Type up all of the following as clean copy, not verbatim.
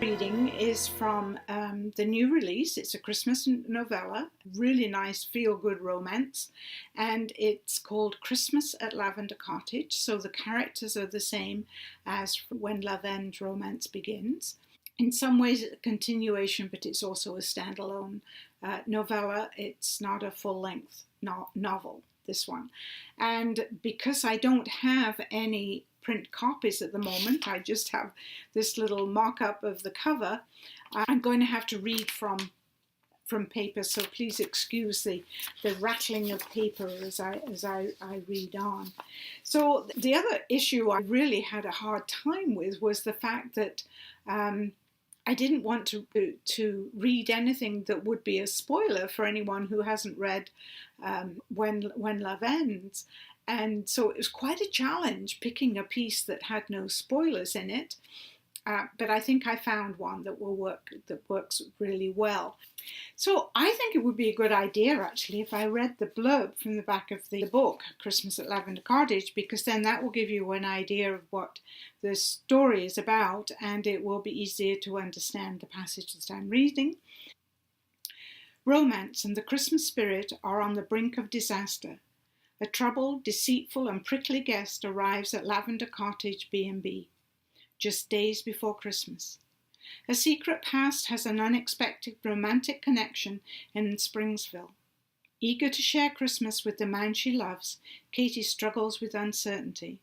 Reading is from the new release. It's a Christmas novella, really nice feel-good romance, and it's called Christmas at Lavender Cottage. So the characters are the same as when Lavender romance begins. In some ways it's a continuation, but it's also a standalone novella. It's not a full-length novel, this one. And because I don't have any print copies at the moment, I just have this little mock-up of the cover, I'm going to have to read from paper, so please excuse the rattling of paper as I read on. So the other issue I really had a hard time with was the fact that I didn't want to read anything that would be a spoiler for anyone who hasn't read When Love Ends. And so it was quite a challenge picking a piece that had no spoilers in it. But I think I found one that works really well. So I think it would be a good idea, actually, if I read the blurb from the back of the book, Christmas at Lavender Cottage, because then that will give you an idea of what the story is about, and it will be easier to understand the passage that I'm reading. Romance and the Christmas spirit are on the brink of disaster. A troubled, deceitful and prickly guest arrives at Lavender Cottage B&B, just days before Christmas. A secret past has an unexpected romantic connection in Springsville. Eager to share Christmas with the man she loves, Katie struggles with uncertainty.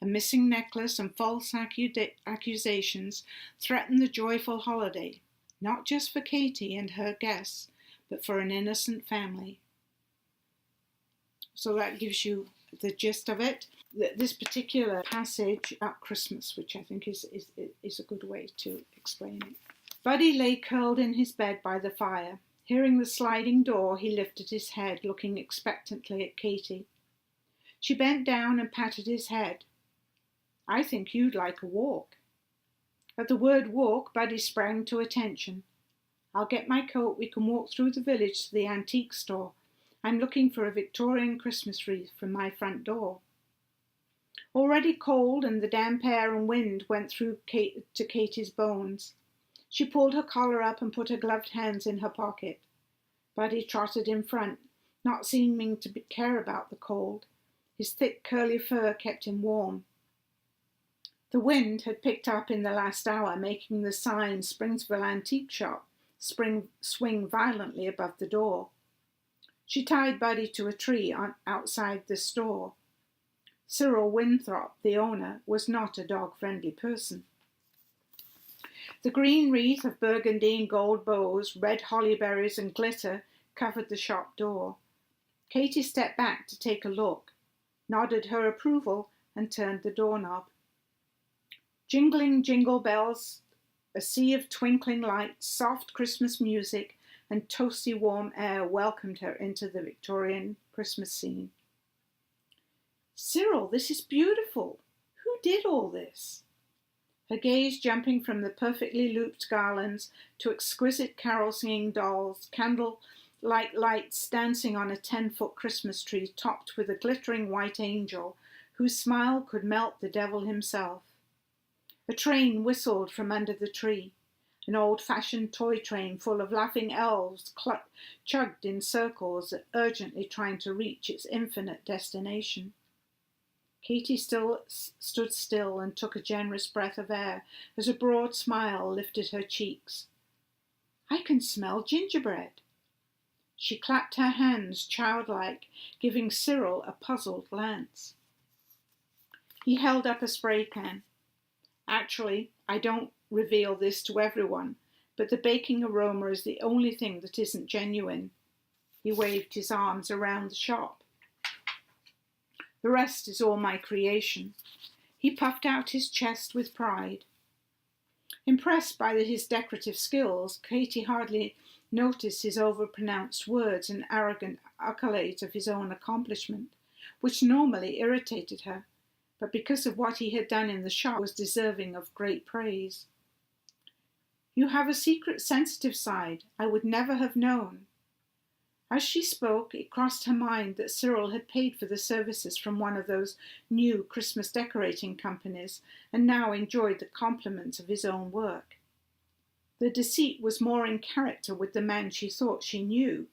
A missing necklace and false accusations threaten the joyful holiday, not just for Katie and her guests, but for an innocent family. So that gives you the gist of it. This particular passage at Christmas, which I think is a good way to explain it. Buddy lay curled in his bed by the fire. Hearing the sliding door, he lifted his head, looking expectantly at Katie. She bent down and patted his head. "I think you'd like a walk." At the word walk, Buddy sprang to attention. "I'll get my coat. We can walk through the village to the antique store. I'm looking for a Victorian Christmas wreath from my front door." Already cold, and the damp air and wind went through to Katie's bones. She pulled her collar up and put her gloved hands in her pocket. Buddy trotted in front, not seeming to care about the cold. His thick curly fur kept him warm. The wind had picked up in the last hour, making the sign Springsville Antique Shop swing violently above the door. She tied Buddy to a tree outside the store. Cyril Winthrop, the owner, was not a dog-friendly person. The green wreath of burgundy and gold bows, red holly berries and glitter covered the shop door. Katie stepped back to take a look, nodded her approval, and turned the doorknob. Jingling jingle bells, a sea of twinkling lights, soft Christmas music, and toasty warm air welcomed her into the Victorian Christmas scene. "Cyril, this is beautiful. Who did all this?" Her gaze jumping from the perfectly looped garlands to exquisite carol-singing dolls, candlelight lights dancing on a 10-foot Christmas tree topped with a glittering white angel whose smile could melt the devil himself. A train whistled from under the tree. An old-fashioned toy train full of laughing elves chugged in circles, urgently trying to reach its infinite destination. Katie stood still and took a generous breath of air as a broad smile lifted her cheeks. "I can smell gingerbread." She clapped her hands, childlike, giving Cyril a puzzled glance. He held up a spray can. "Actually, I don't reveal this to everyone, but the baking aroma is the only thing that isn't genuine." He waved his arms around the shop. "The rest is all my creation." He puffed out his chest with pride. Impressed by his decorative skills, Katie hardly noticed his overpronounced words and arrogant accolades of his own accomplishment, which normally irritated her, but because of what he had done in the shop was deserving of great praise. "You have a secret, sensitive side I would never have known." As she spoke, it crossed her mind that Cyril had paid for the services from one of those new Christmas decorating companies and now enjoyed the compliments of his own work. The deceit was more in character with the man she thought she knew,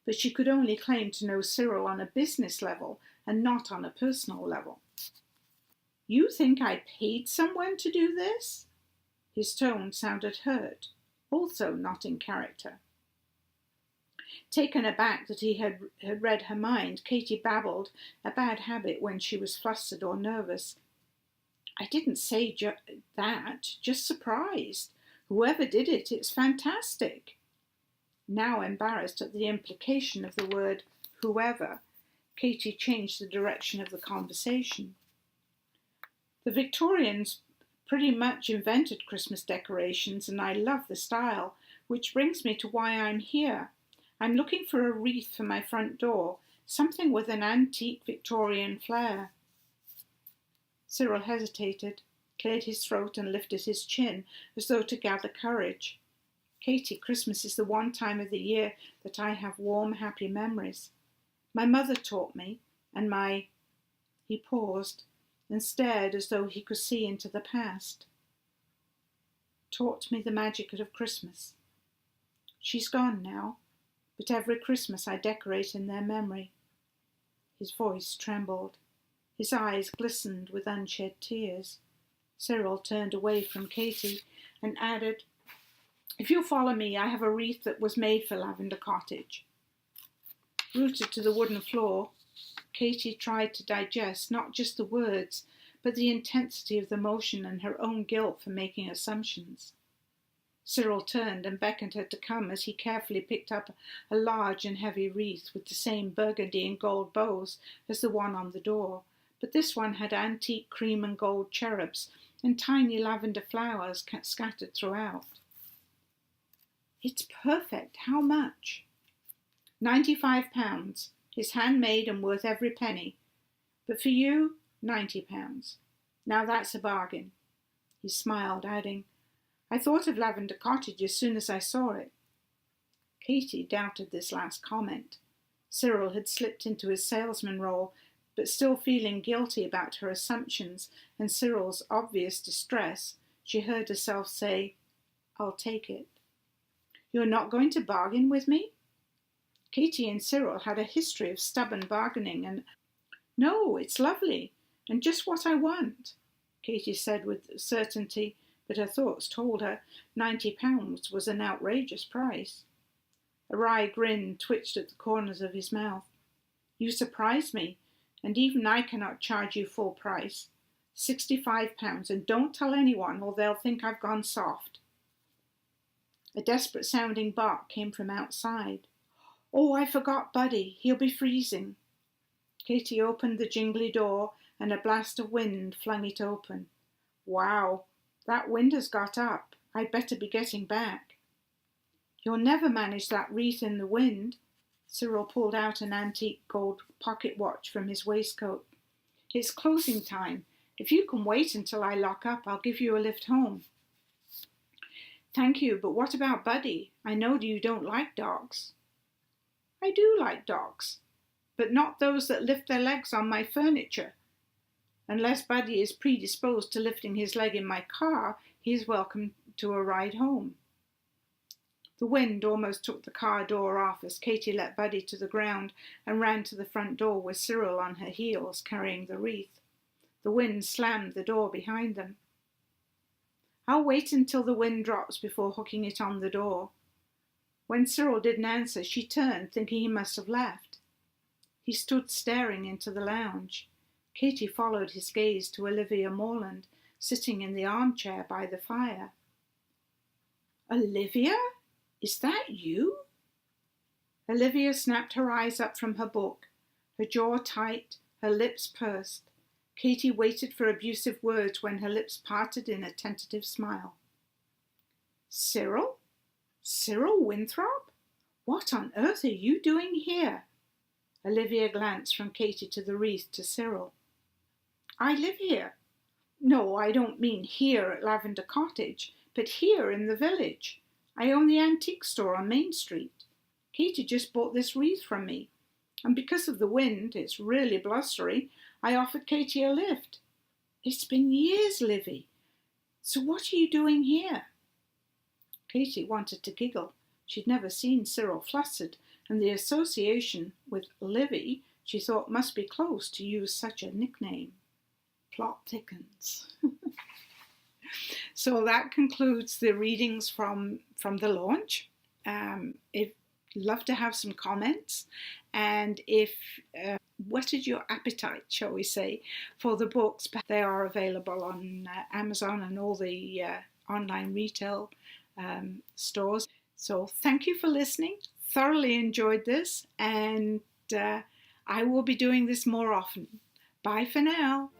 but she could only claim to know Cyril on a business level and not on a personal level. "You think I paid someone to do this?" His tone sounded hurt, also not in character. Taken aback that he had read her mind, Katie babbled, a bad habit when she was flustered or nervous. "I didn't say that, just surprised. Whoever did it, it's fantastic." Now embarrassed at the implication of the word whoever, Katie changed the direction of the conversation. "The Victorians pretty much invented Christmas decorations, and I love the style, which brings me to why I'm here. I'm looking for a wreath for my front door, something with an antique Victorian flair." Cyril hesitated, cleared his throat and lifted his chin as though to gather courage. "Katie, Christmas is the one time of the year that I have warm, happy memories. My mother taught me, and He paused and stared as though he could see into the past. "Taught me the magic of Christmas. She's gone now, but every Christmas I decorate in their memory." His voice trembled. His eyes glistened with unshed tears. Cyril turned away from Katie and added, "If you'll follow me, I have a wreath that was made for Lavender Cottage." Rooted to the wooden floor, Katie tried to digest not just the words, but the intensity of the motion and her own guilt for making assumptions. Cyril turned and beckoned her to come as he carefully picked up a large and heavy wreath with the same burgundy and gold bows as the one on the door, but this one had antique cream and gold cherubs and tiny lavender flowers scattered throughout. "It's perfect. How much?" £95. It's handmade and worth every penny. But for you, £90. Now that's a bargain." He smiled, adding, "I thought of Lavender Cottage as soon as I saw it." Katie doubted this last comment. Cyril had slipped into his salesman role, but still feeling guilty about her assumptions and Cyril's obvious distress, she heard herself say, "I'll take it." "You're not going to bargain with me?" Katie and Cyril had a history of stubborn bargaining, and "No, it's lovely, and just what I want," Katie said with certainty, but her thoughts told her £90 was an outrageous price. A wry grin twitched at the corners of his mouth. "You surprise me, and even I cannot charge you full price. £65, and don't tell anyone or they'll think I've gone soft." A desperate-sounding bark came from outside. "Oh, I forgot Buddy. He'll be freezing." Katie opened the jingly door, and a blast of wind flung it open. "Wow, that wind has got up. I'd better be getting back." "You'll never manage that wreath in the wind." Cyril pulled out an antique gold pocket watch from his waistcoat. "It's closing time. If you can wait until I lock up, I'll give you a lift home." "Thank you, but what about Buddy? I know you don't like dogs." "I do like dogs, but not those that lift their legs on my furniture. Unless Buddy is predisposed to lifting his leg in my car, he is welcome to a ride home." The wind almost took the car door off as Katie let Buddy to the ground and ran to the front door with Cyril on her heels carrying the wreath. The wind slammed the door behind them. "I'll wait until the wind drops before hooking it on the door." When Cyril didn't answer, she turned, thinking he must have left. He stood staring into the lounge. Katie followed his gaze to Olivia Morland, sitting in the armchair by the fire. "Olivia? Is that you?" Olivia snapped her eyes up from her book, her jaw tight, her lips pursed. Katie waited for abusive words when her lips parted in a tentative smile. "Cyril? Cyril Winthrop? What on earth are you doing here?" Olivia glanced from Katie to the wreath to Cyril. "I live here. No, I don't mean here at Lavender Cottage, but here in the village. I own the antique store on Main Street. Katie just bought this wreath from me, and because of the wind, it's really blustery, I offered Katie a lift. It's been years, Livy. So what are you doing here?" Katie wanted to giggle. She'd never seen Cyril flustered, and the association with Livy she thought must be close to use such a nickname. Plot thickens. So that concludes the readings from the launch. I'd love to have some comments, and if whetted your appetite, shall we say, for the books. They are available on Amazon and all the online retail stores. So thank you for listening. Thoroughly enjoyed this, and I will be doing this more often. Bye for now.